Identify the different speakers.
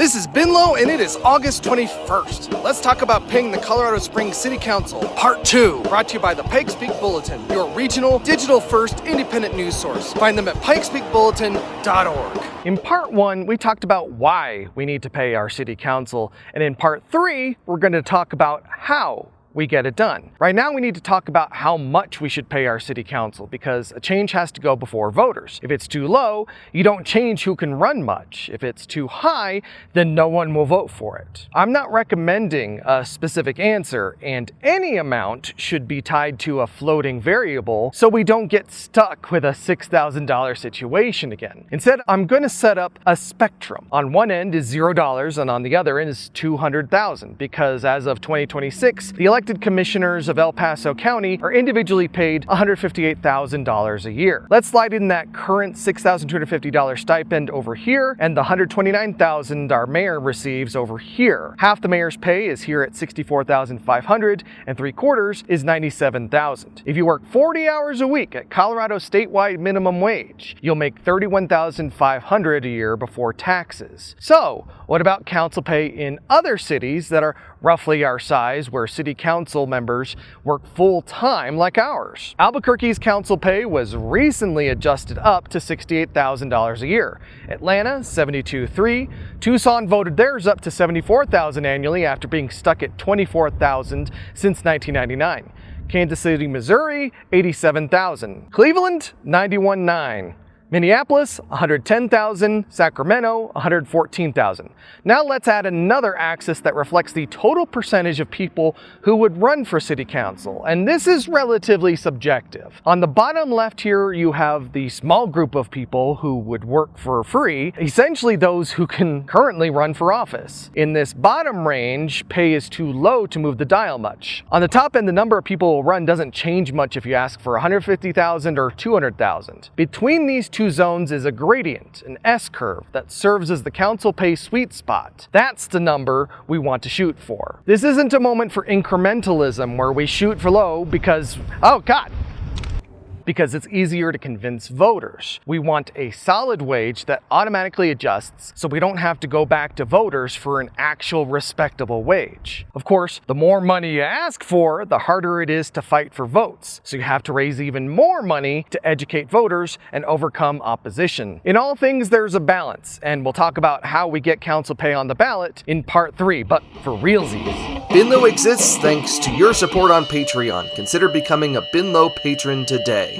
Speaker 1: This is BNLO and it is August 21st. Let's talk about paying the Colorado Springs City Council, Part 2, brought to you by the Pikes Peak Bulletin, your regional, digital-first, independent news source. Find them at pikespeakbulletin.org. In Part 1, we talked about why we need to pay our City Council, and in Part 3, we're going to talk about how we get it done. Right now we need to talk about how much we should pay our City Council because a change has to go before voters. If it's too low, you don't change who can run much. If it's too high, then no one will vote for it. I'm not recommending a specific answer, and any amount should be tied to a floating variable so we don't get stuck with a $6,000 situation again. Instead, I'm going to set up a spectrum. On one end is $0 and on the other end is $200,000 because as of 2026, the elected commissioners of El Paso County are individually paid $158,000 a year. Let's slide in that current $6,250 stipend over here and the $129,000 our mayor receives over here. Half the mayor's pay is here at $64,500 and 3/4 is $97,000. If you work 40 hours a week at Colorado statewide minimum wage, you'll make $31,500 a year before taxes. So, what about council pay in other cities that are roughly our size, where city council members work full-time like ours? Albuquerque's council pay was recently adjusted up to $68,000 a year. Atlanta, $72,300. Tucson voted theirs up to $74,000 annually after being stuck at $24,000 since 1999. Kansas City, Missouri, $87,000. Cleveland, $91,900. Minneapolis, $110,000, Sacramento, $114,000. Now let's add another axis that reflects the total percentage of people who would run for city council, and this is relatively subjective. On the bottom left here, you have the small group of people who would work for free, essentially those who can currently run for office. In this bottom range, pay is too low to move the dial much. On the top end, the number of people who will run doesn't change much if you ask for $150,000 or $200,000. Between these two zones is a gradient, an S-curve, that serves as the council pay sweet spot. That's the number we want to shoot for. This isn't a moment for incrementalism where we shoot for low because it's easier to convince voters. We want a solid wage that automatically adjusts so we don't have to go back to voters for an actual respectable wage. Of course, the more money you ask for, the harder it is to fight for votes. So you have to raise even more money to educate voters and overcome opposition. In all things, there's a balance, and we'll talk about how we get council pay on the ballot in Part 3, but for realsies.
Speaker 2: BNLO exists thanks to your support on Patreon. Consider becoming a BNLO patron today.